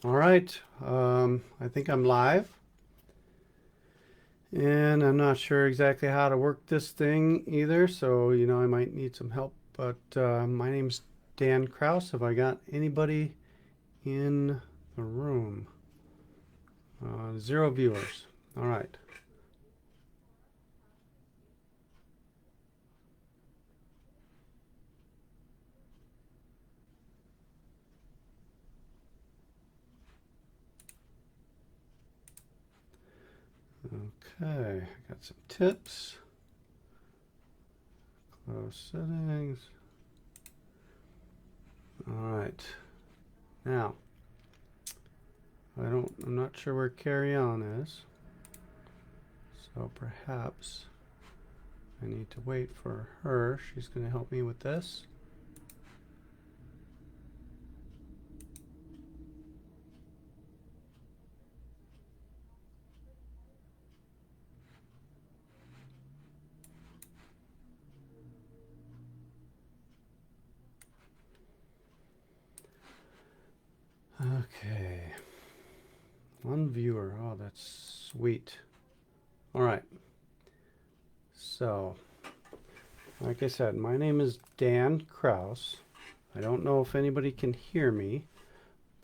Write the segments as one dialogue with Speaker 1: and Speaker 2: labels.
Speaker 1: All right, I think I'm live, and I'm not sure exactly how to work this thing either, so I might need some help. But my name's Dan Kraus. Have I got anybody in the room? Zero viewers. All right. Okay, I got some tips. Close settings. All right. Now, I'm not sure where Carry On is, so perhaps I need to wait for her. She's going to help me with this. Okay. One viewer. Oh, that's sweet. All right. So, like I said, my name is Dan Kraus. I don't know if anybody can hear me,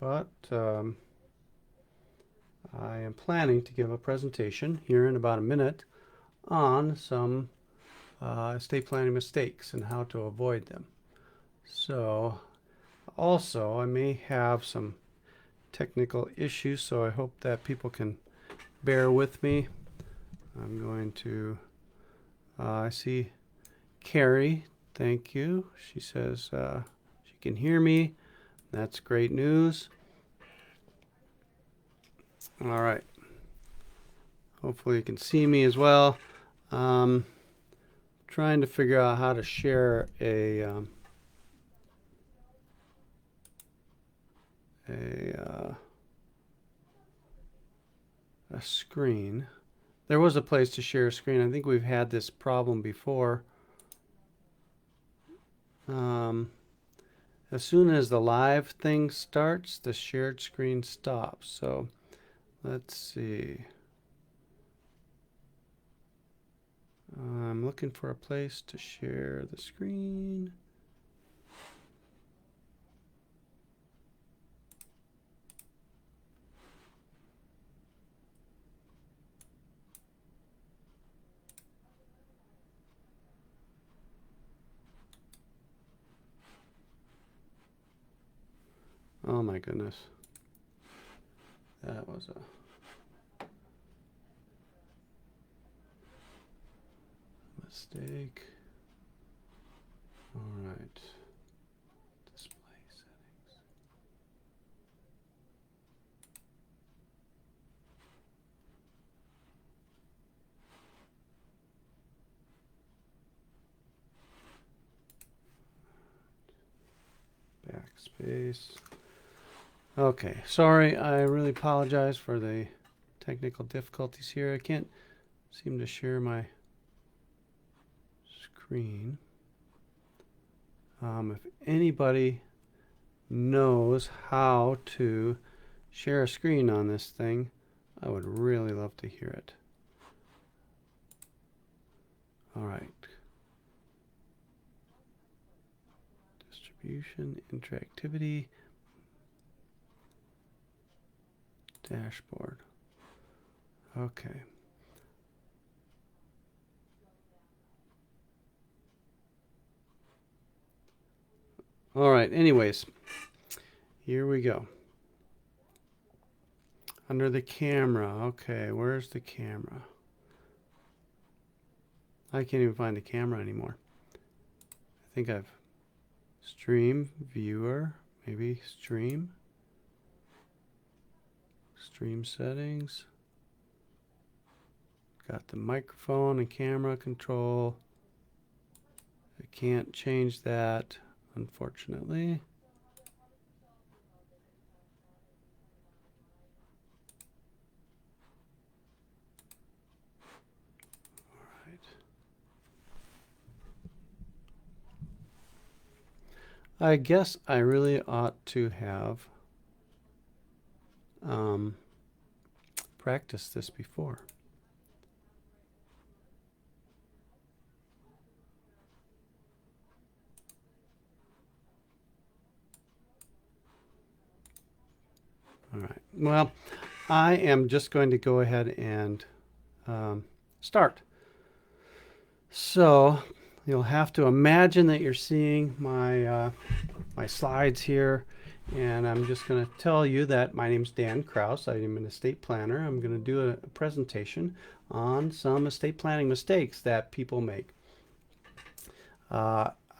Speaker 1: but I am planning to give a presentation here in about a minute on some estate planning mistakes and how to avoid them. So, also, I may have some technical issues, so I hope that people can bear with me. I'm going to, I see Carrie, thank you. She says she can hear me. That's great news. All right. Hopefully you can see me as well. Um, Trying to figure out how to share a a screen. There was a place to share a screen. I think we've had this problem before. Um, as soon as the live thing starts, the shared screen stops. So let's see. I'm looking for a place to share the screen. Oh my goodness. That was a mistake. All right. Display settings. Backspace. Okay. Sorry. I really apologize for the technical difficulties here. I can't seem to share my screen. If anybody knows how to share a screen on this thing, I would really love to hear it. All right. Distribution, interactivity, dashboard. Okay. All right. Anyways, here we go. Under the camera. Okay, where's the camera? I can't even find the camera anymore. I think I've stream, viewer, maybe stream settings. Got the microphone and camera control. I can't change that, unfortunately. All right. I guess I really ought to have practiced this before. All right. Well, I am just going to go ahead and start. So you'll have to imagine that you're seeing my my slides here, and I'm just going to tell you that my name is Dan Kraus. I am an estate planner. I'm going to do a presentation on some estate planning mistakes that people make.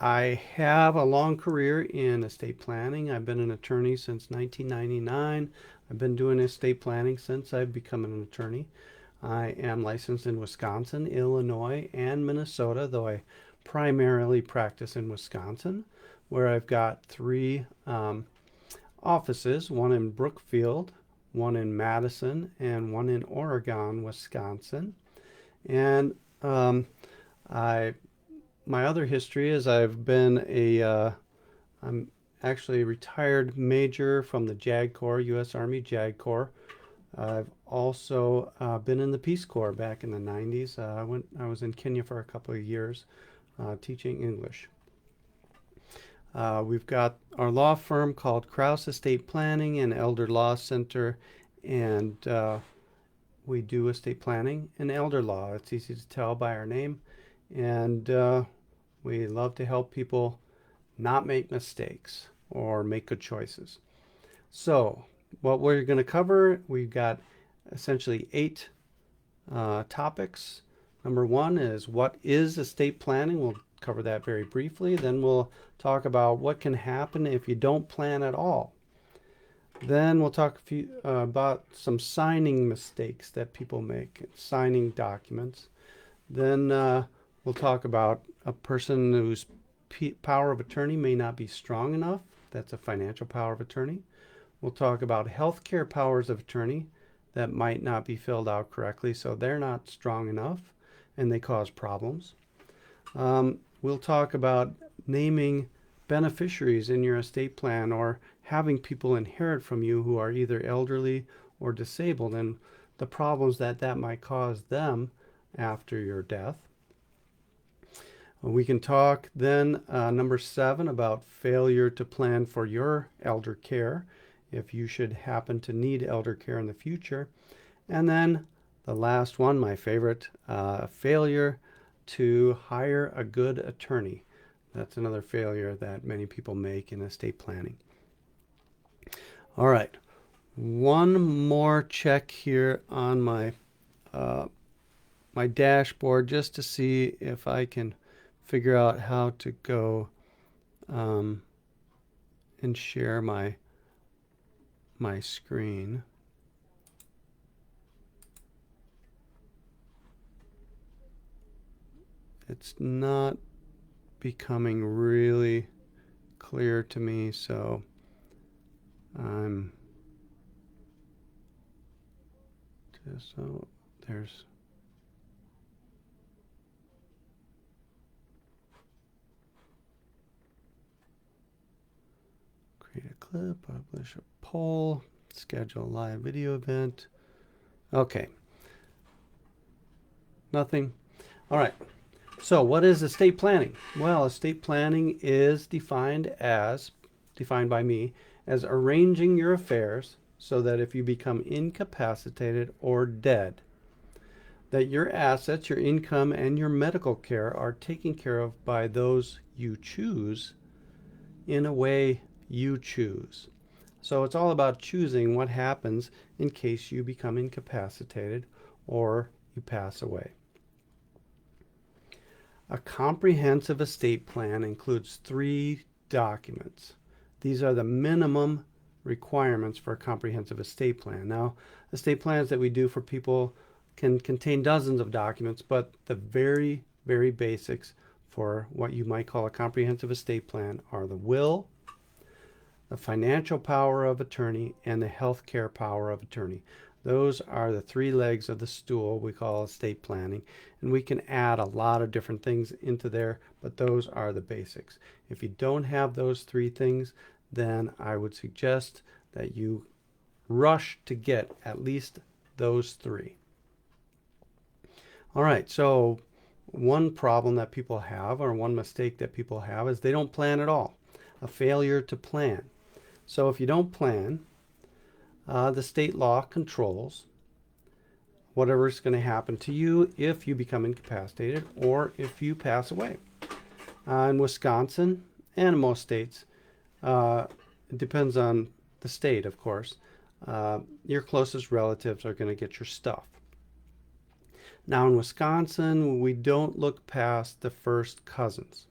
Speaker 1: I have a long career in estate planning. I've been an attorney since 1999. I've been doing estate planning since I've become an attorney. I am licensed in Wisconsin, Illinois, and Minnesota, though I primarily practice in Wisconsin, where I've got three offices, one in Brookfield, one in Madison, and one in Oregon, Wisconsin. And my other history is I've been I'm actually a retired major from the JAG Corps, U.S. Army JAG Corps. I've also been in the Peace Corps back in the 90s. I was in Kenya for a couple of years teaching English. We've got our law firm called Kraus Estate Planning and Elder Law Center, and we do estate planning and elder law. It's easy to tell by our name, and we love to help people not make mistakes or make good choices. So what we're going to cover, we've got essentially 8 topics. Number 1 is what is estate planning. We'll cover that very briefly. Then we'll talk about what can happen if you don't plan at all. Then we'll talk about some signing mistakes that people make, signing documents. Then we'll talk about a person whose power of attorney may not be strong enough. That's a financial power of attorney. We'll talk about healthcare powers of attorney that might not be filled out correctly, so they're not strong enough and they cause problems. We'll talk about naming beneficiaries in your estate plan or having people inherit from you who are either elderly or disabled and the problems that that might cause them after your death. We can talk then, number 7, about failure to plan for your elder care if you should happen to need elder care in the future. And then the last one, my favorite, failure to hire a good attorney. That's another failure that many people make in estate planning. All right, one more check here on my my dashboard just to see if I can figure out how to go and share my screen. It's not becoming really clear to me, so I'm just, so there's create a clip, publish a poll, schedule a live video event. Okay. Nothing. All right. So what is estate planning? Well, estate planning is defined by me as arranging your affairs so that if you become incapacitated or dead, that your assets, your income, and your medical care are taken care of by those you choose in a way you choose. So it's all about choosing what happens in case you become incapacitated or you pass away. A comprehensive estate plan includes 3 documents. These are the minimum requirements for a comprehensive estate plan. Now, estate plans that we do for people can contain dozens of documents, but the very, very basics for what you might call a comprehensive estate plan are the will, the financial power of attorney, and the health care power of attorney. Those are the 3 legs of the stool we call estate planning, and we can add a lot of different things into there, but those are the basics. If you don't have those 3 things, then I would suggest that you rush to get at least those three. All right, so one problem that people have, or one mistake that people have, is they don't plan at all. A failure to plan. So if you don't plan, the state law controls whatever is going to happen to you if you become incapacitated or if you pass away. In Wisconsin and in most states, it depends on the state, of course, your closest relatives are going to get your stuff. Now in Wisconsin, we don't look past the first cousins.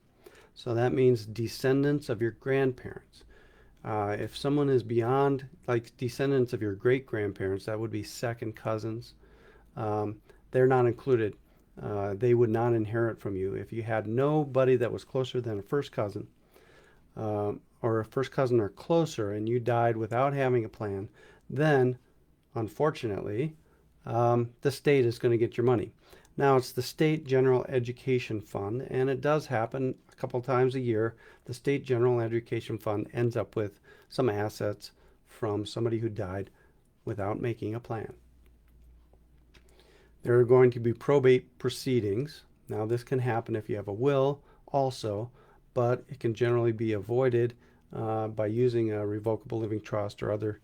Speaker 1: So that means descendants of your grandparents. If someone is beyond, like descendants of your great-grandparents, that would be second cousins. They're not included. They would not inherit from you. If you had nobody that was closer than a first cousin, or a first cousin or closer, and you died without having a plan, then, unfortunately, the state is going to get your money. Now, it's the State General Education Fund, and it does happen a couple times a year. The State General Education Fund ends up with some assets from somebody who died without making a plan. There are going to be probate proceedings. Now, this can happen if you have a will also, but it can generally be avoided by using a revocable living trust or other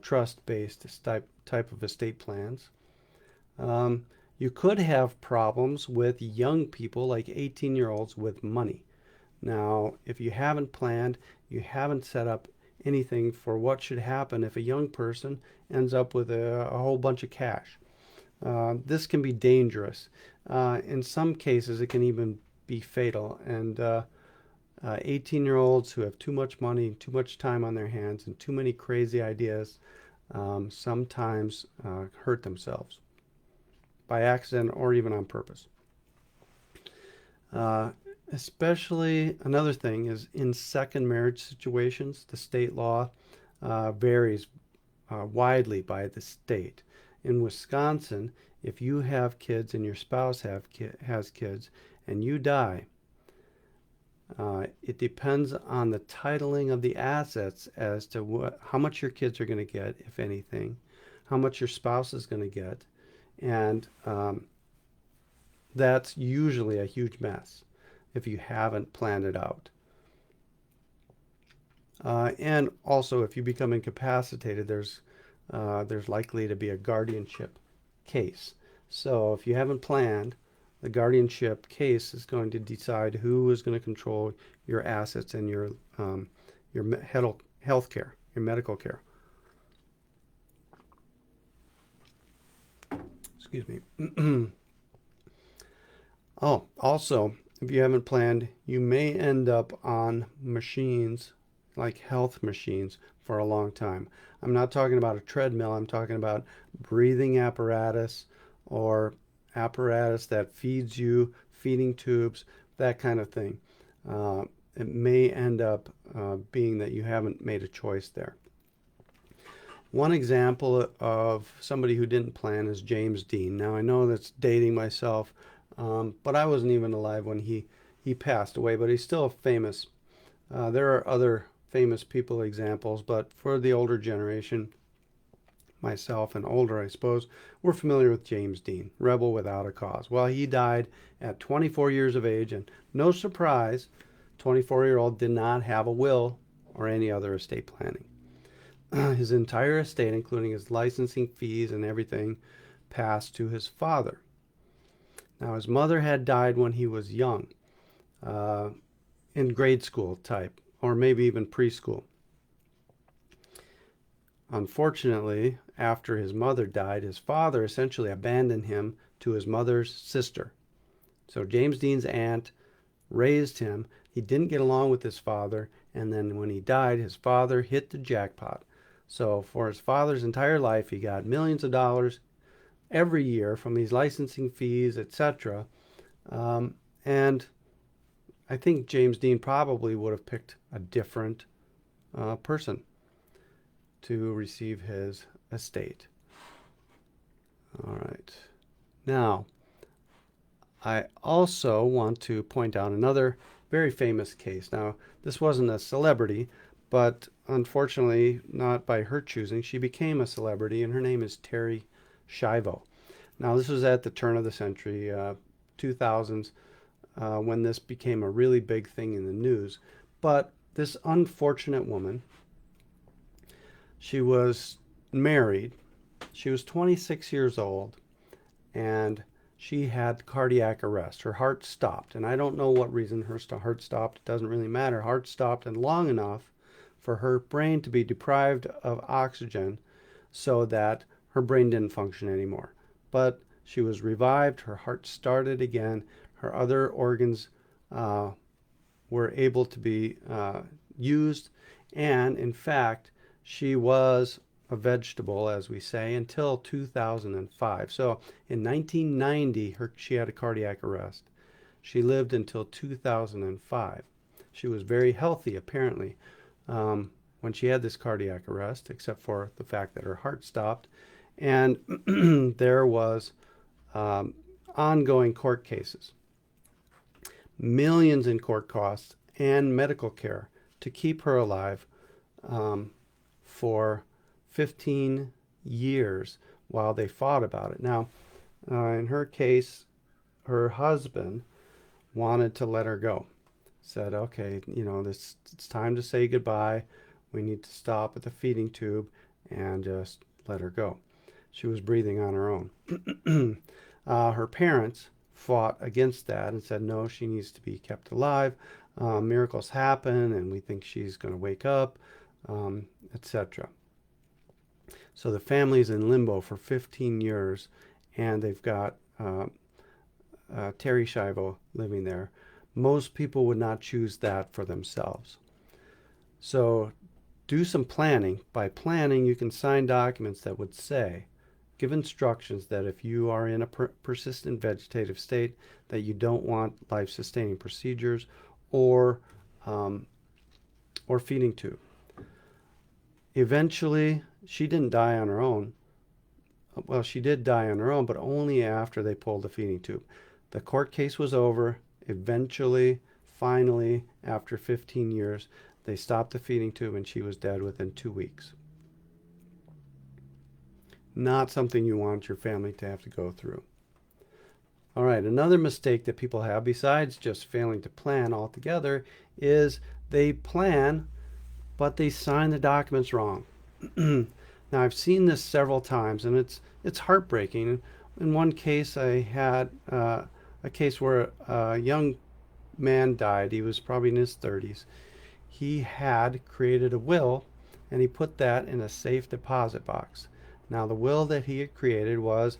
Speaker 1: trust-based type of estate plans. You could have problems with young people, like 18-year-olds, with money. Now, if you haven't planned, you haven't set up anything for what should happen if a young person ends up with a whole bunch of cash. This can be dangerous. In some cases, it can even be fatal. And 18-year-olds who have too much money, too much time on their hands, and too many crazy ideas sometimes hurt themselves by accident or even on purpose. Especially another thing is in second marriage situations, the state law varies widely by the state. In Wisconsin, if you have kids and your spouse has kids and you die, it depends on the titling of the assets as to how much your kids are going to get, if anything, how much your spouse is going to get, and that's usually a huge mess if you haven't planned it out. And also, if you become incapacitated, there's likely to be a guardianship case. So if you haven't planned, the guardianship case is going to decide who is going to control your assets and your health care, your medical care. Excuse me. Oh, also, if you haven't planned, you may end up on machines, like health machines, for a long time. I'm not talking about a treadmill. I'm talking about breathing apparatus or apparatus that feeds you, feeding tubes, that kind of thing. It may end up being that you haven't made a choice there. One example of somebody who didn't plan is James Dean. Now, I know that's dating myself, but I wasn't even alive when he passed away, but he's still famous. There are other famous people examples, but for the older generation, myself and older, I suppose, we're familiar with James Dean, rebel without a cause. Well, he died at 24 years of age, and no surprise, 24-year-old did not have a will or any other estate planning. His entire estate, including his licensing fees and everything, passed to his father. Now, his mother had died when he was young, in grade school type, or maybe even preschool. Unfortunately, after his mother died, his father essentially abandoned him to his mother's sister. So James Dean's aunt raised him. He didn't get along with his father, and then when he died, his father hit the jackpot. So for his father's entire life, he got millions of dollars every year from these licensing fees, etc. And I think James Dean probably would have picked a different person to receive his estate. All right. Now, I also want to point out another very famous case. Now, this wasn't a celebrity, but unfortunately, not by her choosing. She became a celebrity, and her name is Terry Schiavo. Now, this was at the turn of the century, 2000s, when this became a really big thing in the news. But this unfortunate woman, she was married, she was 26 years old, and she had cardiac arrest. Her heart stopped, and I don't know what reason her heart stopped. It doesn't really matter. Heart stopped, and long enough for her brain to be deprived of oxygen so that her brain didn't function anymore. But she was revived, her heart started again, her other organs were able to be used, and in fact, she was a vegetable, as we say, until 2005. So in 1990, she had a cardiac arrest. She lived until 2005. She was very healthy, apparently, when she had this cardiac arrest, except for the fact that her heart stopped. And there was ongoing court cases, millions in court costs, and medical care to keep her alive for 15 years while they fought about it. Now, in her case, her husband wanted to let her go. Said, okay, it's time to say goodbye. We need to stop at the feeding tube and just let her go. She was breathing on her own. Her parents fought against that and said, no, she needs to be kept alive. Miracles happen, and we think she's going to wake up, etc. So the family's in limbo for 15 years, and they've got Terry Schiavo living there. Most people would not choose that for themselves. So do some planning. By planning, you can sign documents that would say, give instructions that if you are in a persistent vegetative state, that you don't want life-sustaining procedures or feeding tube. Eventually, she didn't die on her own. Well, she did die on her own, but only after they pulled the feeding tube. The court case was over. Eventually, finally, after 15 years, they stopped the feeding tube and she was dead within 2 weeks. Not something you want your family to have to go through. All right, another mistake that people have, besides just failing to plan altogether, is they plan, but they sign the documents wrong. Now, I've seen this several times, and it's heartbreaking. In one case, I had a case where a young man died. He was probably in his 30s. He had created a will, and he put that in a safe deposit box. Now, the will that he had created was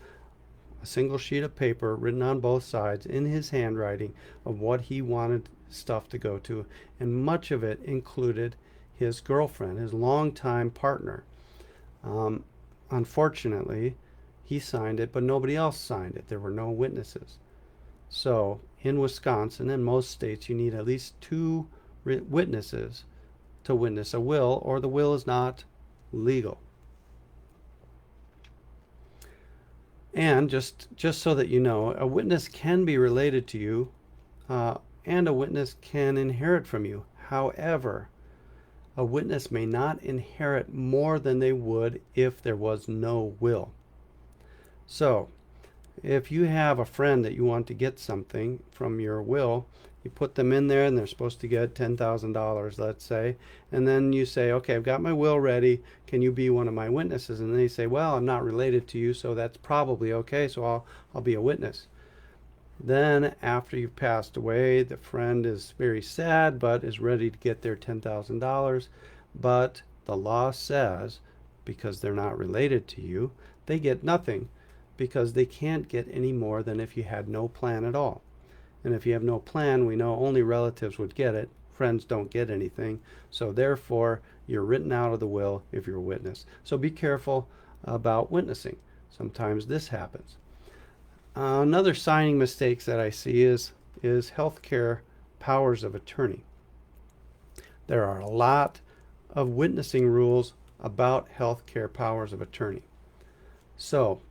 Speaker 1: a single sheet of paper written on both sides in his handwriting of what he wanted stuff to go to, and much of it included his girlfriend, his longtime partner. Unfortunately, he signed it, but nobody else signed it. There were no witnesses. So, in Wisconsin and most states, you need at least 2 witnesses to witness a will, or the will is not legal. And just so that you know, a witness can be related to you, and a witness can inherit from you. However, a witness may not inherit more than they would if there was no will. So, if you have a friend that you want to get something from your will, you put them in there and they're supposed to get $10,000, let's say, and then you say, okay, I've got my will ready, can you be one of my witnesses? And they say, well, I'm not related to you, so that's probably okay, so I'll be a witness. Then after you've passed away, the friend is very sad but is ready to get their $10,000, but the law says, because they're not related to you, they get nothing, because they can't get any more than if you had no plan at all. And if you have no plan, we know only relatives would get it. Friends don't get anything. So therefore, you're written out of the will if you're a witness. So be careful about witnessing. Sometimes this happens. Another signing mistakes that I see is healthcare powers of attorney. There are a lot of witnessing rules about healthcare powers of attorney. So,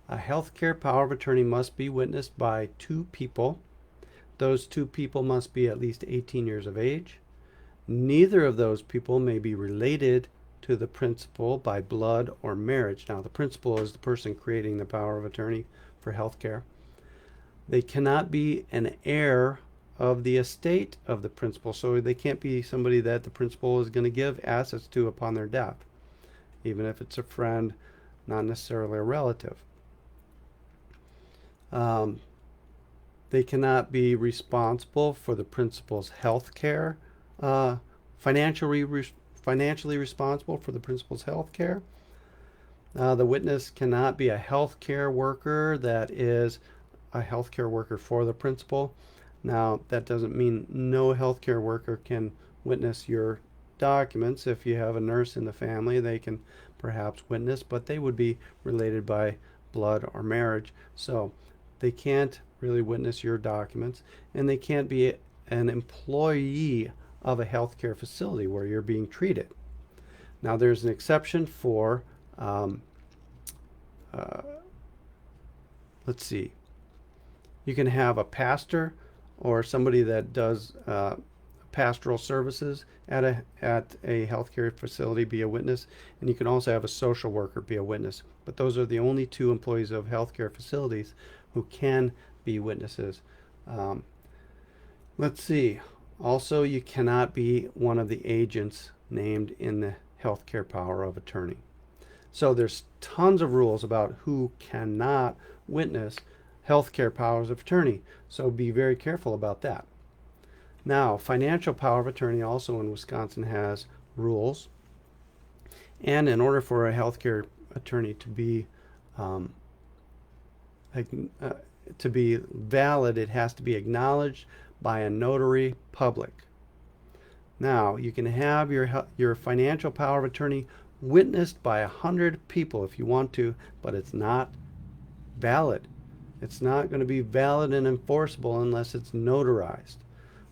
Speaker 1: a healthcare power of attorney must be witnessed by 2 people. Those 2 people must be at least 18 years of age. Neither of those people may be related to the principal by blood or marriage. Now, the principal is the person creating the power of attorney for health care. They cannot be an heir of the estate of the principal, so they can't be somebody that the principal is going to give assets to upon their death, even if it's a friend, not necessarily a relative. They cannot be responsible for the principal's health care, financially responsible for the principal's health care. The witness cannot be a health care worker that is a health care worker for the principal. Now, that doesn't mean no health care worker can witness your documents. If you have a nurse in the family, they can perhaps witness, but they would be related by blood or marriage. So they can't really witness your documents, and they can't be an employee of a healthcare facility where you're being treated. Now, there's an exception for, let's see, you can have a pastor or somebody that does pastoral services at a healthcare facility be a witness, and you can also have a social worker be a witness. But those are the only two employees of healthcare facilities who can be witnesses. Let's see. Also, you cannot be one of the agents named in the healthcare power of attorney. So there's tons of rules about who cannot witness healthcare powers of attorney. So be very careful about that. Now, financial power of attorney also in Wisconsin has rules. And in order for a healthcare attorney to be valid, it has to be acknowledged by a notary public. Now, you can have your financial power of attorney witnessed by 100 people if you want to, but it's not valid. It's not going to be valid and enforceable unless it's notarized.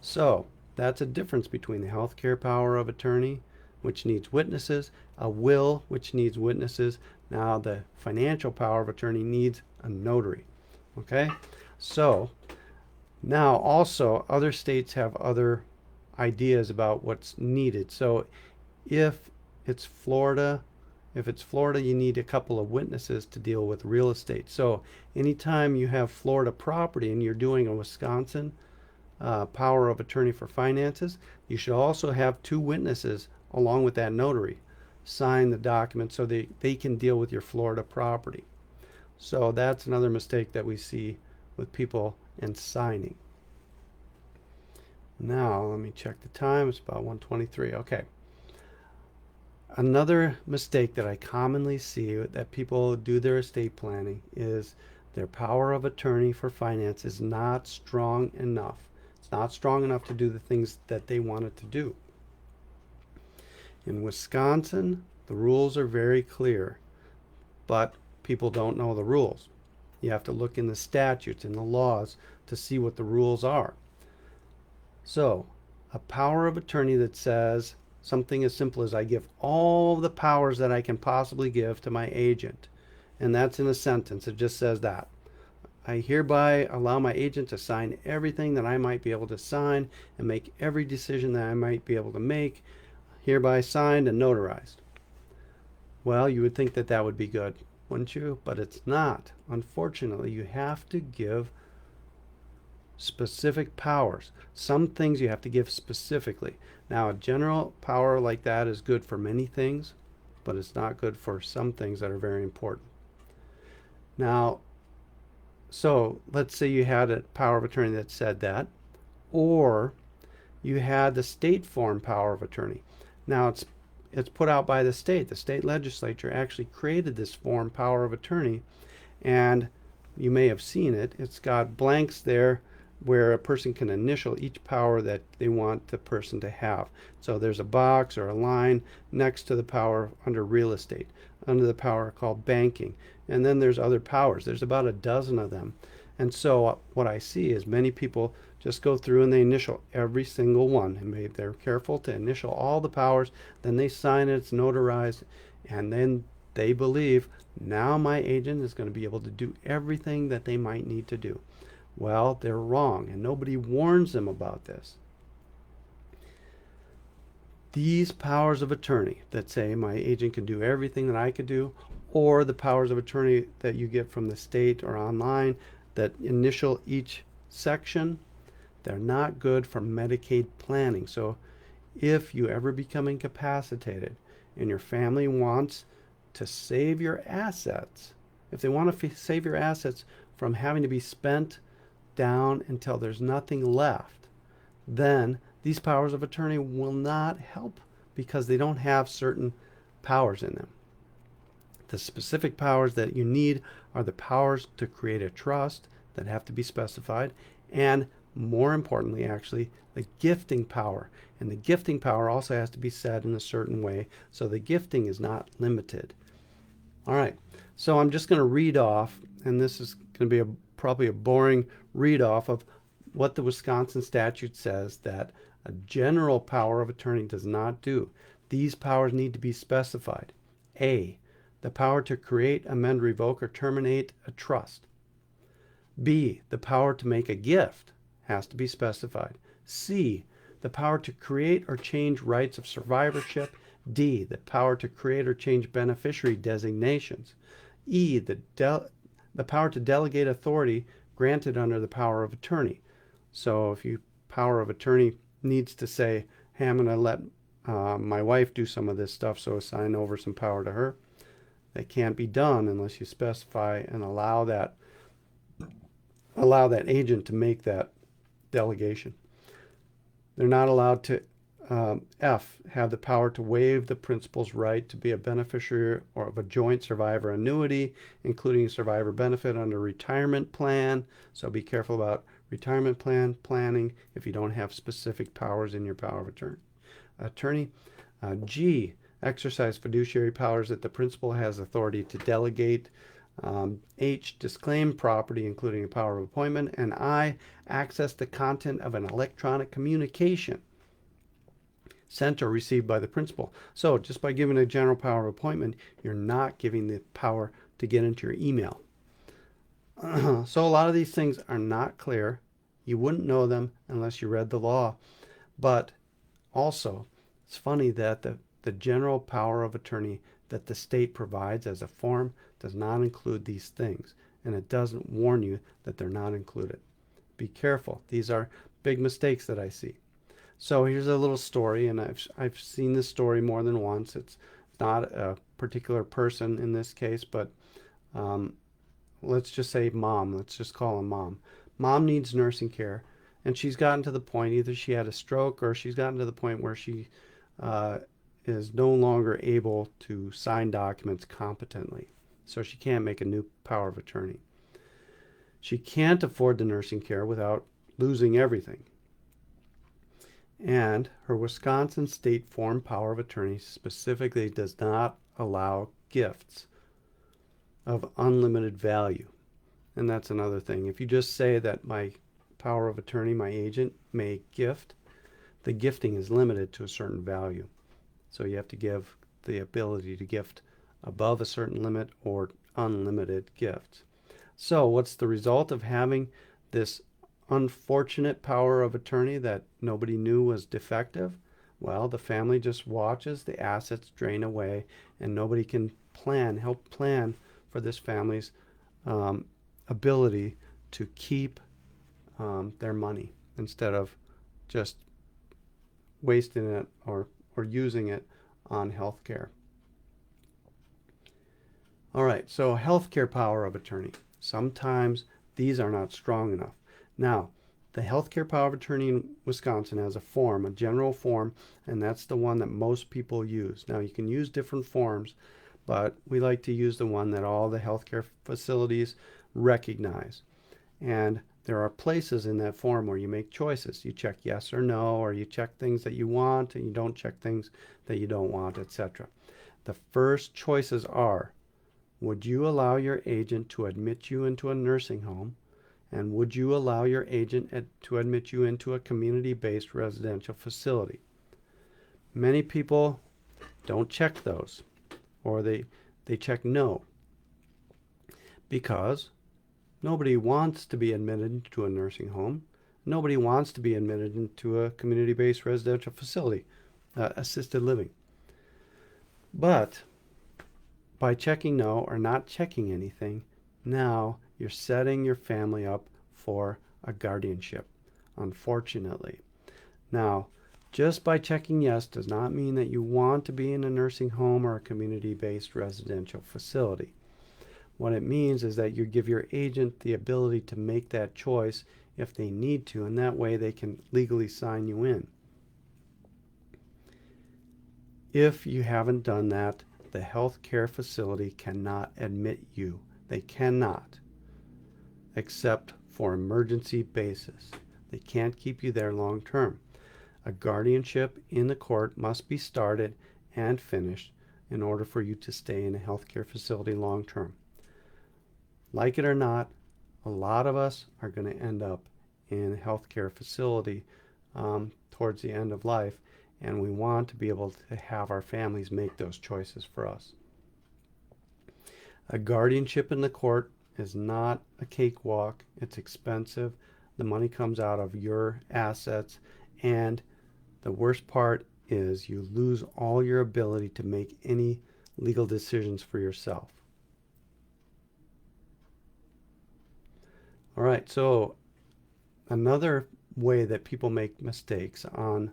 Speaker 1: So that's a difference between the healthcare power of attorney, which needs witnesses, a will, which needs witnesses. Now the financial power of attorney needs a notary. Okay? So now also other states have other ideas about what's needed. So if it's Florida, you need a couple of witnesses to deal with real estate. So anytime you have Florida property and you're doing a Wisconsin power of attorney for finances, you should also have two witnesses along with that notary sign the document so they can deal with your Florida property. So that's another mistake that we see with people and signing. Now let me check the time. It's about 1:23. Okay. Another mistake that I commonly see that people do their estate planning is their power of attorney for finance is not strong enough. It's not strong enough to do the things that they want it to do. In Wisconsin, the rules are very clear, but people don't know the rules. You have to look in the statutes and the laws to see what the rules are. So, a power of attorney that says something as simple as I give all the powers that I can possibly give to my agent. And that's in a sentence. It just says that. I hereby allow my agent to sign everything that I might be able to sign and make every decision that I might be able to make, hereby signed and notarized. Well, you would think that that would be good, wouldn't you? But it's not. Unfortunately, you have to give specific powers. Some things you have to give specifically. Now, a general power like that is good for many things, but it's not good for some things that are very important. Now, so let's say you had a power of attorney that said that, or you had the state form power of attorney. Now, it's put out by the state. The state legislature actually created this form power of attorney, and you may have seen it. It's got blanks there where a person can initial each power that they want the person to have. So there's a box or a line next to the power under real estate, under the power called banking. And then there's other powers. There's about a dozen of them. And so what I see is many people just go through and they initial every single one. And they're careful to initial all the powers. Then they sign it, it's notarized, and then they believe now my agent is going to be able to do everything that they might need to do. Well, they're wrong, and nobody warns them about this. These powers of attorney that say my agent can do everything that I could do, or the powers of attorney that you get from the state or online that initial each section, they're not good for Medicaid planning. So if you ever become incapacitated and your family wants to save your assets, if they want to save your assets from having to be spent down until there's nothing left, then these powers of attorney will not help because they don't have certain powers in them. The specific powers that you need are the powers to create a trust that have to be specified, and more importantly, actually, the gifting power. And the gifting power also has to be said in a certain way, so the gifting is not limited. All right, so I'm just going to read off, and this is going to be probably a boring read off of what the Wisconsin statute says that a general power of attorney does not do. These powers need to be specified. A, the power to create, amend, revoke, or terminate a trust. B, the power to make a gift has to be specified. C, the power to create or change rights of survivorship. D, the power to create or change beneficiary designations. E, the power to delegate authority granted under the power of attorney. So if you power of attorney needs to say, hey, I'm going to let my wife do some of this stuff, so assign over some power to her. That can't be done unless you specify and allow that agent to make that delegation. They're not allowed to, F, have the power to waive the principal's right to be a beneficiary or of a joint survivor annuity, including survivor benefit under retirement plan. So be careful about retirement plan planning if you don't have specific powers in your power of attorney. G, exercise fiduciary powers that the principal has authority to delegate. H, disclaim property, including a power of appointment. And I, access the content of an electronic communication sent or received by the principal. So just by giving a general power of appointment, you're not giving the power to get into your email. So a lot of these things are not clear. You wouldn't know them unless you read the law. But also, it's funny that the general power of attorney that the state provides as a form does not include these things, and it doesn't warn you that they're not included. Be careful. These are big mistakes that I see. So here's a little story, and I've seen this story more than once. It's not a particular person in this case, but let's just say mom. Let's just call him mom. Mom needs nursing care, and she's gotten to the point, either she had a stroke or she's gotten to the point where she is no longer able to sign documents competently. So she can't make a new power of attorney. She can't afford the nursing care without losing everything. And her Wisconsin state form power of attorney specifically does not allow gifts of unlimited value. And that's another thing. If you just say that my power of attorney, my agent, may gift, the gifting is limited to a certain value. So you have to give the ability to gift above a certain limit or unlimited gifts. So what's the result of having this unfortunate power of attorney that nobody knew was defective? Well, the family just watches the assets drain away, and nobody can help plan for this family's ability to keep their money instead of just wasting it or using it on health care. All right, so healthcare power of attorney. Sometimes these are not strong enough. Now, the healthcare power of attorney in Wisconsin has a form, a general form, and that's the one that most people use. Now, you can use different forms, but we like to use the one that all the healthcare facilities recognize. And there are places in that form where you make choices. You check yes or no, or you check things that you want, and you don't check things that you don't want, etc. The first choices are, would you allow your agent to admit you into a nursing home? And would you allow your agent to admit you into a community-based residential facility? Many people don't check those, or they check no, because nobody wants to be admitted into a nursing home. Nobody wants to be admitted into a community-based residential facility. assisted living. But by checking no or not checking anything, now you're setting your family up for a guardianship, unfortunately. Now, just by checking yes does not mean that you want to be in a nursing home or a community-based residential facility. What it means is that you give your agent the ability to make that choice if they need to, and that way they can legally sign you in. If you haven't done that, the health care facility cannot admit you. They cannot, except for emergency basis. They can't keep you there long term. A guardianship in the court must be started and finished in order for you to stay in a healthcare facility long term. Like it or not, a lot of us are going to end up in a healthcare facility towards the end of life, and we want to be able to have our families make those choices for us. A guardianship in the court is not a cakewalk. It's expensive. The money comes out of your assets, and the worst part is you lose all your ability to make any legal decisions for yourself. All right, so another way that people make mistakes on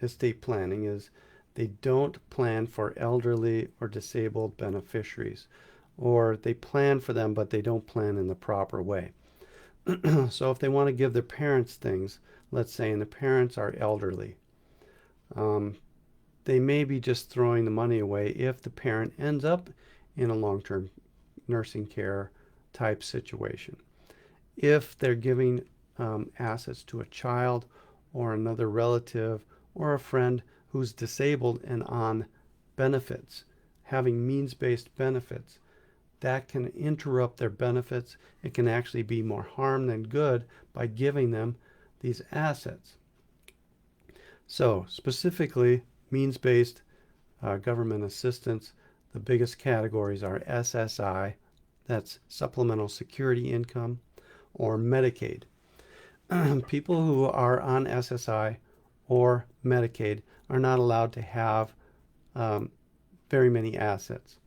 Speaker 1: estate planning is they don't plan for elderly or disabled beneficiaries, or they plan for them but they don't plan in the proper way. So if they want to give their parents things, let's say, and the parents are elderly, they may be just throwing the money away if the parent ends up in a long-term nursing care type situation. If they're giving assets to a child or another relative or a friend who's disabled and on benefits, having means-based benefits, that can interrupt their benefits. It can actually be more harm than good by giving them these assets. So specifically, means-based government assistance, the biggest categories are SSI, that's Supplemental Security Income, or Medicaid. People who are on SSI or Medicaid are not allowed to have very many assets.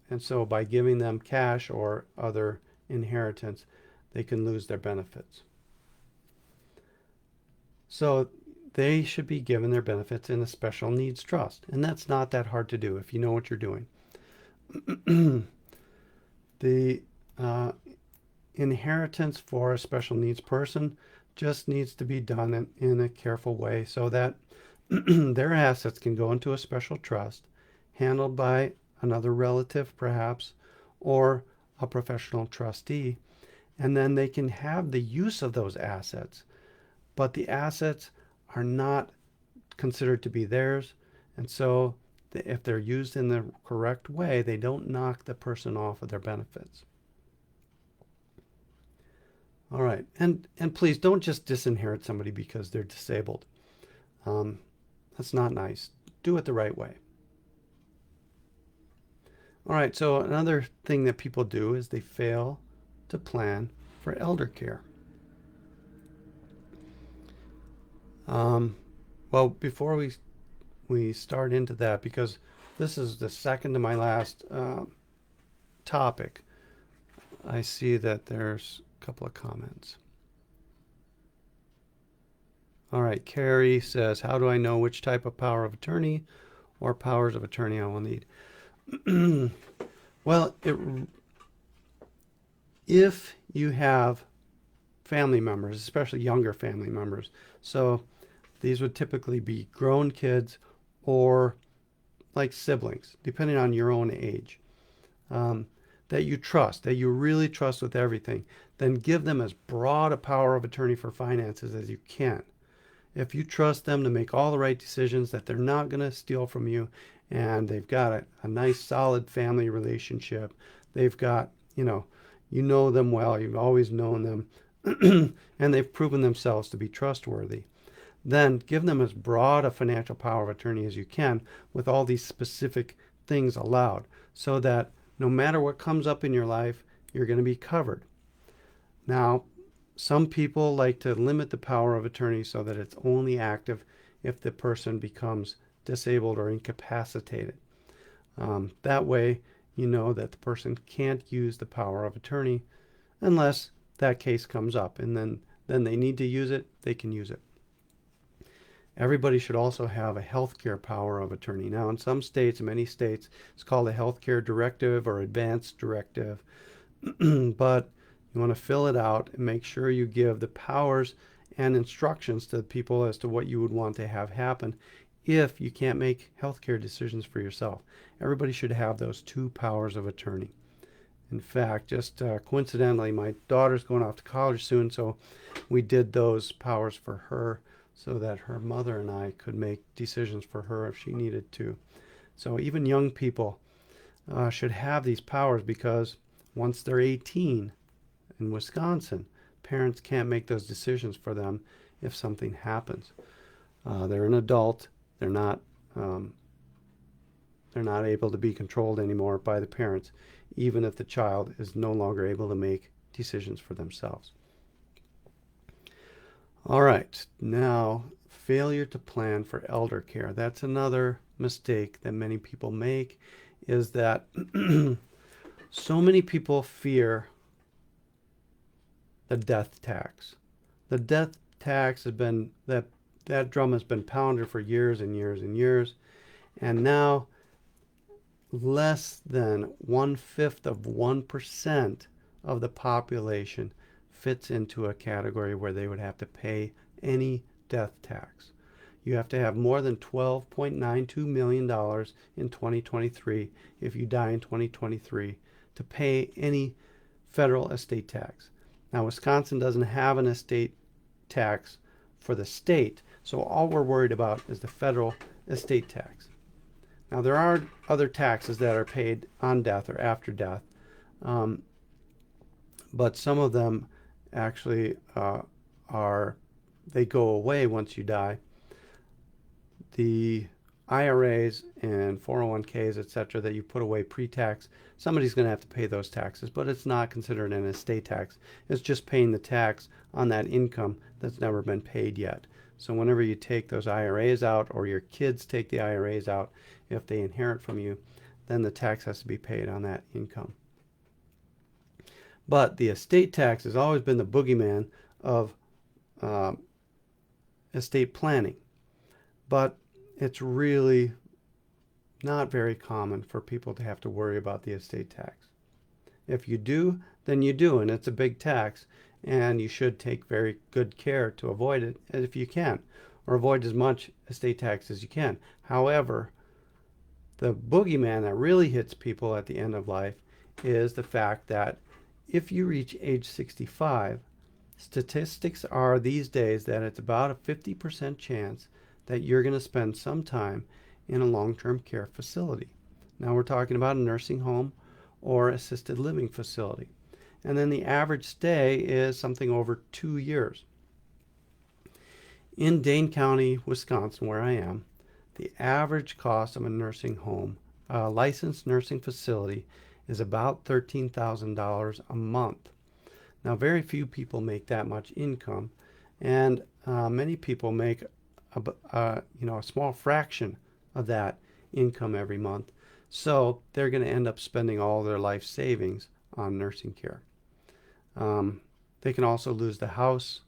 Speaker 1: And so by giving them cash or other inheritance, they can lose their benefits. So they should be given their benefits in a special needs trust. And that's not that hard to do if you know what you're doing. The inheritance for a special needs person just needs to be done in a careful way so that their assets can go into a special trust handled by another relative perhaps, or a professional trustee, and then they can have the use of those assets, but the assets are not considered to be theirs, and so if they're used in the correct way, they don't knock the person off of their benefits. All right, and please don't just disinherit somebody because they're disabled. That's not nice. Do it the right way. All right, so another thing that people do is they fail to plan for elder care. Well, before we start into that, because this is the second to my last topic, I see that there's a couple of comments. All right, Carrie says, how do I know which type of power of attorney or powers of attorney I will need? Well, if you have family members, especially younger family members, so these would typically be grown kids or like siblings, depending on your own age, that you trust, that you really trust with everything, then give them as broad a power of attorney for finances as you can. If you trust them to make all the right decisions, that they're not going to steal from you, and they've got a nice solid family relationship, they've got, you know them well, you've always known them, and they've proven themselves to be trustworthy, then give them as broad a financial power of attorney as you can with all these specific things allowed, so that no matter what comes up in your life, you're going to be covered. Now, some people like to limit the power of attorney so that it's only active if the person becomes disabled or incapacitated. That way, you know that the person can't use the power of attorney unless that case comes up, and then they need to use it, they can use it. Everybody should also have a healthcare power of attorney. Now, in some states, many states, it's called a healthcare directive or advanced directive, but you want to fill it out and make sure you give the powers and instructions to the people as to what you would want to have happen if you can't make healthcare decisions for yourself. Everybody should have those two powers of attorney. In fact, just coincidentally, my daughter's going off to college soon, so we did those powers for her so that her mother and I could make decisions for her if she needed to. So even young people should have these powers, because once they're 18 in Wisconsin, parents can't make those decisions for them if something happens. They're an adult. They're not able to be controlled anymore by the parents, even if the child is no longer able to make decisions for themselves. All right, now failure to plan for elder care. That's another mistake that many people make, is that so many people fear the death tax. The death tax has been, that drum has been pounded for years and years and years, and now less than 1/5 of 1% of the population fits into a category where they would have to pay any death tax. You have to have more than $12.92 million in 2023 if you die in 2023 to pay any federal estate tax. Now, Wisconsin doesn't have an estate tax for the state, so all we're worried about is the federal estate tax. Now, there are other taxes that are paid on death or after death, but some of them actually they go away once you die. The IRAs and 401ks, etc., that you put away pre-tax, somebody's going to have to pay those taxes, but it's not considered an estate tax. It's just paying the tax on that income that's never been paid yet. So whenever you take those IRAs out, or your kids take the IRAs out, if they inherit from you, then the tax has to be paid on that income. But the estate tax has always been the boogeyman of estate planning. But it's really not very common for people to have to worry about the estate tax. If you do, then you do, and it's a big tax, and you should take very good care to avoid it if you can, or avoid as much estate tax as you can. However, the boogeyman that really hits people at the end of life is the fact that if you reach age 65, statistics are these days that it's about a 50% chance that you're going to spend some time in a long-term care facility. Now we're talking about a nursing home or assisted living facility. And then the average stay is something over 2 years. In Dane County, Wisconsin, where I am, the average cost of a nursing home, a licensed nursing facility, is about $13,000 a month. Now, very few people make that much income, and many people make a small fraction of that income every month. So they're going to end up spending all their life savings on nursing care. They can also lose the house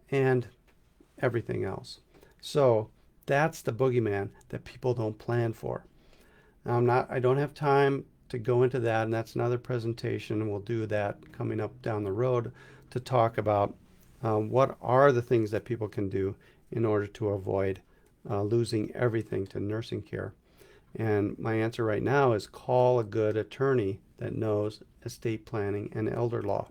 Speaker 1: and everything else. So that's the boogeyman that people don't plan for. Now, I don't have time to go into that, and that's another presentation, and we'll do that coming up down the road to talk about what are the things that people can do in order to avoid losing everything to nursing care. And my answer right now is call a good attorney that knows estate planning and elder law,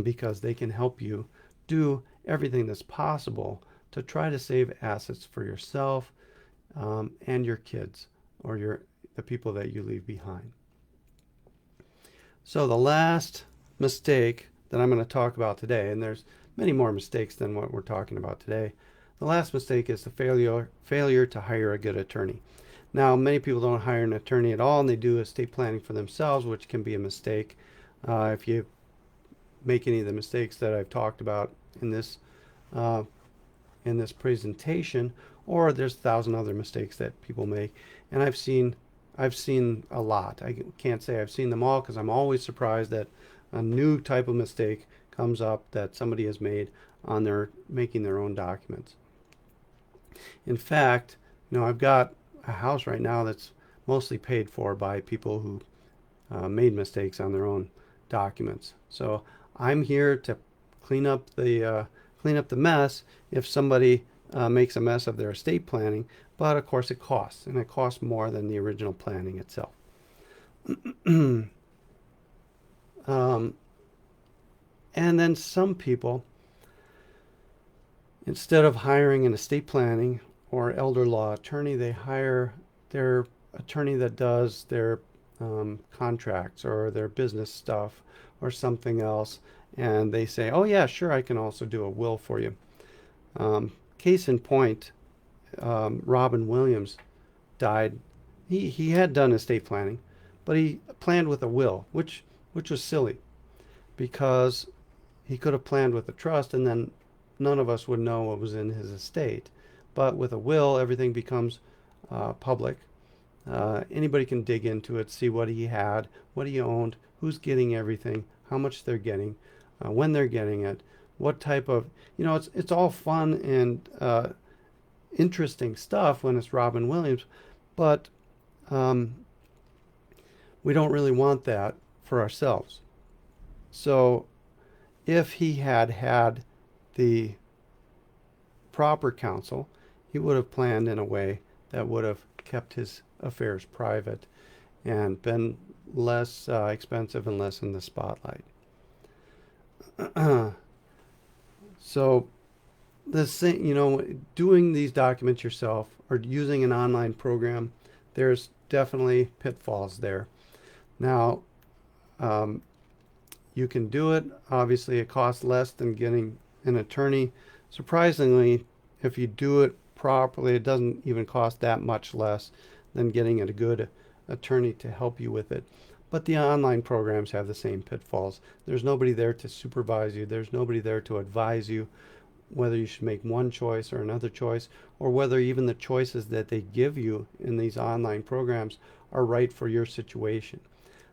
Speaker 1: because they can help you do everything that's possible to try to save assets for yourself and your kids, or the people that you leave behind. So the last mistake that I'm going to talk about today, and there's many more mistakes than what we're talking about today. The last mistake is the failure to hire a good attorney. Now, many people don't hire an attorney at all, and they do estate planning for themselves, which can be a mistake. If you make any of the mistakes that I've talked about uh, in this presentation, or there's 1,000 other mistakes that people make, and I've seen a lot. I can't say I've seen them all because I'm always surprised that a new type of mistake comes up that somebody has made on their making their own documents. In fact, I've got a house right now that's mostly paid for by people who made mistakes on their own documents. So I'm here to clean up the mess if somebody makes a mess of their estate planning. But of course, it costs, and it costs more than the original planning itself. um, and then some people, instead of hiring an estate planning or elder law attorney, they hire their attorney that does their contracts or their business stuff or something else, and they say, "Oh yeah, sure, I can also do a will for you." Case in point, Robin Williams died. He had done estate planning, but he planned with a will, which was silly because he could have planned with a trust, and then none of us would know what was in his estate. But with a will, everything becomes public. Anybody can dig into it, see what he had, what he owned, who's getting everything, how much they're getting, when they're getting it, what type of, it's all fun and interesting stuff when it's Robin Williams, but we don't really want that for ourselves. So if he had had the proper counsel, he would have planned in a way that would have kept his affairs private and been less expensive and less in the spotlight. So this thing, doing these documents yourself or using an online program, there's definitely pitfalls there. Now, you can do it. Obviously, it costs less than getting an attorney. Surprisingly, if you do it properly, it doesn't even cost that much less than getting a good attorney to help you with it. But the online programs have the same pitfalls. There's nobody there to supervise you. There's nobody there to advise you whether you should make one choice or another choice, or whether even the choices that they give you in these online programs are right for your situation.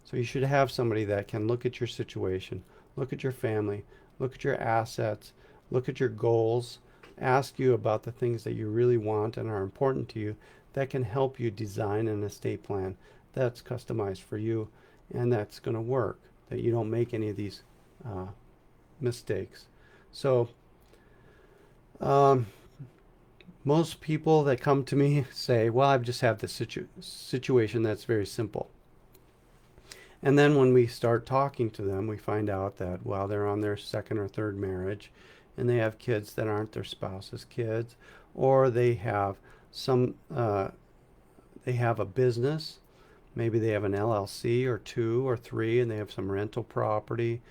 Speaker 1: So you should have somebody that can look at your situation, look at your family, look at your assets, look at your goals, ask you about the things that you really want and are important to you, that can help you design an estate plan that's customized for you and that's going to work, that you don't make any of these mistakes. So most people that come to me say, well, I just have this situation that's very simple. And then when we start talking to them, we find out that, well, they're on their second or third marriage and they have kids that aren't their spouse's kids, or they have they have a business. Maybe they have an LLC or two or three, and they have some rental property.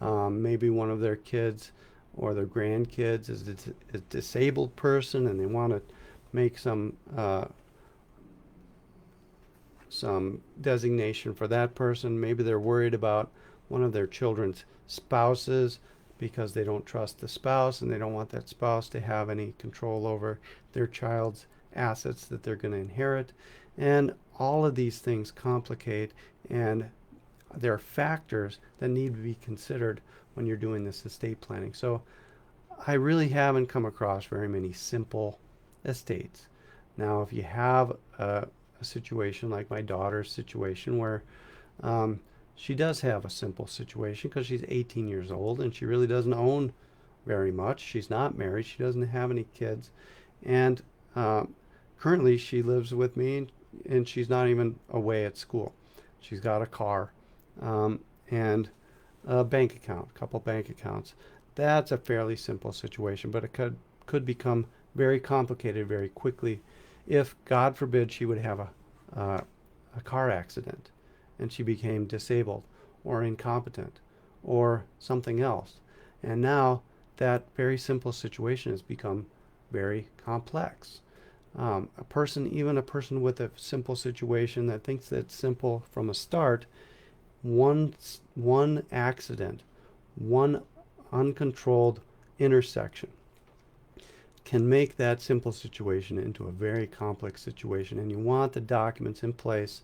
Speaker 1: Maybe one of their kids or their grandkids is a disabled person, and they want to make some designation for that person. Maybe they're worried about one of their children's spouses because they don't trust the spouse and they don't want that spouse to have any control over their child's assets that they're going to inherit. And all of these things complicate, and there are factors that need to be considered when you're doing this estate planning. So I really haven't come across very many simple estates. Now, if you have a situation like my daughter's situation where she does have a simple situation because she's 18 years old and she really doesn't own very much. She's not married. She doesn't have any kids. And currently she lives with me and she's not even away at school. She's got a car and a bank account, a couple bank accounts. That's a fairly simple situation, but it could become very complicated very quickly if, God forbid, she would have a car accident and she became disabled or incompetent or something else. And now that very simple situation has become very complex. Even a person with a simple situation that thinks that it's simple from a start, one accident, one uncontrolled intersection can make that simple situation into a very complex situation. And you want the documents in place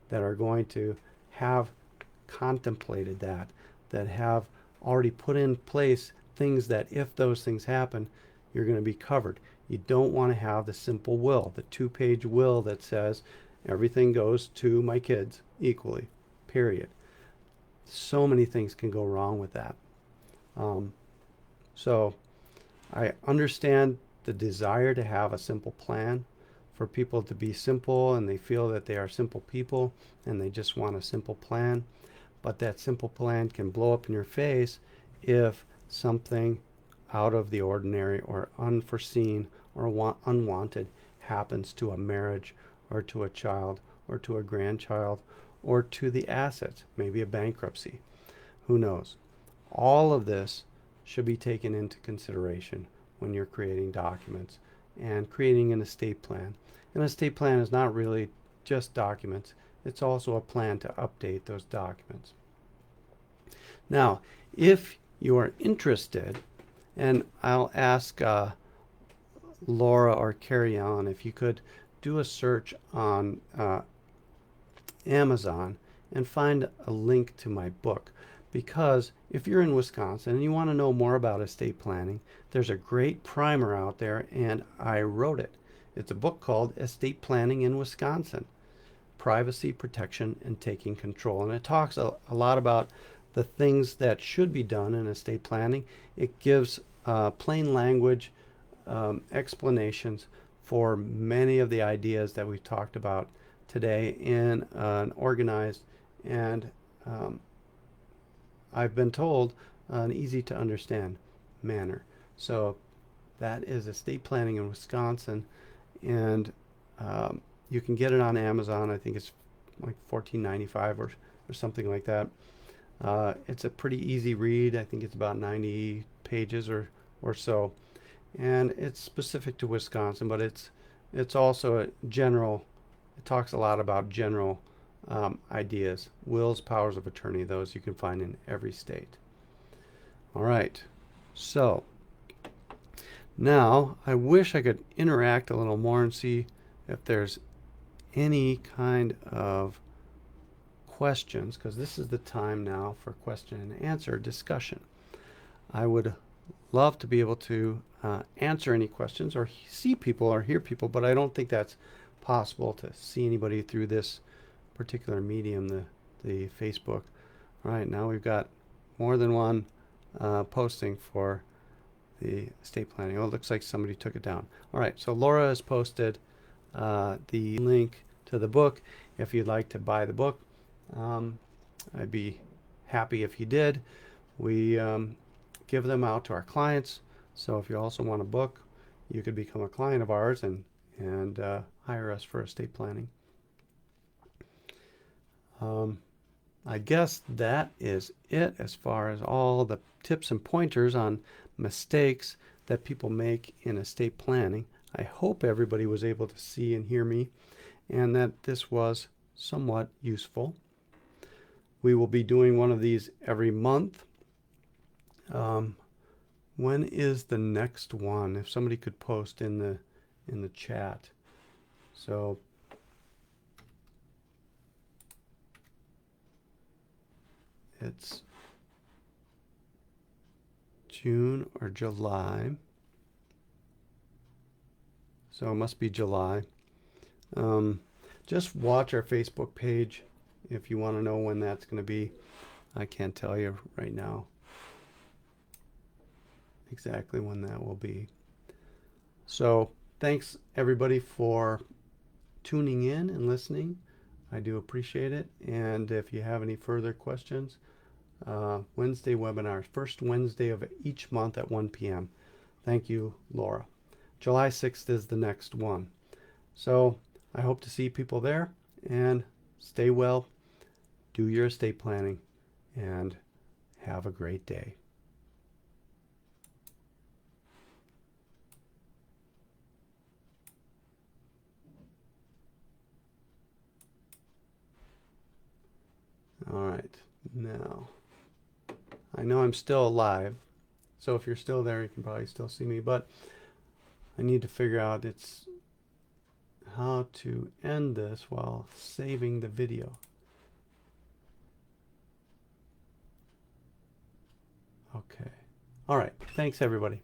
Speaker 1: that are going to have contemplated that, that have already put in place things that if those things happen, you're going to be covered. You don't want to have the simple will, the 2-page will that says everything goes to my kids equally, period. So many things can go wrong with that. So I understand the desire to have a simple plan, for people to be simple, and they feel that they are simple people and they just want a simple plan. But that simple plan can blow up in your face if something out of the ordinary or unforeseen or unwanted happens to a marriage or to a child or to a grandchild or to the assets, maybe a bankruptcy. Who knows? All of this should be taken into consideration when you're creating documents and creating an estate plan. An estate plan is not really just documents, it's also a plan to update those documents. Now, if you are interested, and I'll ask Laura or Carrie Allen if you could do a search on Amazon and find a link to my book. Because if you're in Wisconsin and you want to know more about estate planning, there's a great primer out there, and I wrote it. It's a book called Estate Planning in Wisconsin: Privacy, Protection, and Taking Control. And it talks a lot about the things that should be done in estate planning. It gives plain language explanations for many of the ideas that we've talked about today in an organized and I've been told an easy to understand manner. So that is estate planning in Wisconsin, and you can get it on Amazon. I think it's like $14.95 or something like that. It's a pretty easy read. I think it's about 90 pages or so, and it's specific to Wisconsin, but it's also a general. It talks a lot about general ideas, wills, powers of attorney. Those you can find in every state. All right, so now I wish I could interact a little more and see if there's any kind of questions, because this is the time now for question and answer discussion. I would love to be able to answer any questions or see people or hear people, but I don't think that's possible to see anybody through this particular medium, the Facebook. All right, now we've got more than one posting for the estate planning. Oh, it looks like somebody took it down. All right, so Laura has posted the link to the book. If you'd like to buy the book, I'd be happy if you did. We give them out to our clients. So if you also want a book, you could become a client of ours and hire us for estate planning. I guess that is it as far as all the tips and pointers on mistakes that people make in estate planning. I hope everybody was able to see and hear me, and that this was somewhat useful. We will be doing one of these every month. When is the next one? If somebody could post in the chat. So it's June or July. So it must be July. Just watch our Facebook page if you want to know when that's going to be. I can't tell you right now exactly when that will be. So thanks everybody for tuning in and listening. I do appreciate it. And if you have any further questions, Wednesday webinars, first Wednesday of each month at 1 p.m. Thank you, Laura. July 6th is the next one. So I hope to see people there, and stay well, do your estate planning, and have a great day. All right, now I know I'm still alive, so if you're still there, you can probably still see me, but I need to figure out how to end this while saving the video. Okay. All right. Thanks, everybody.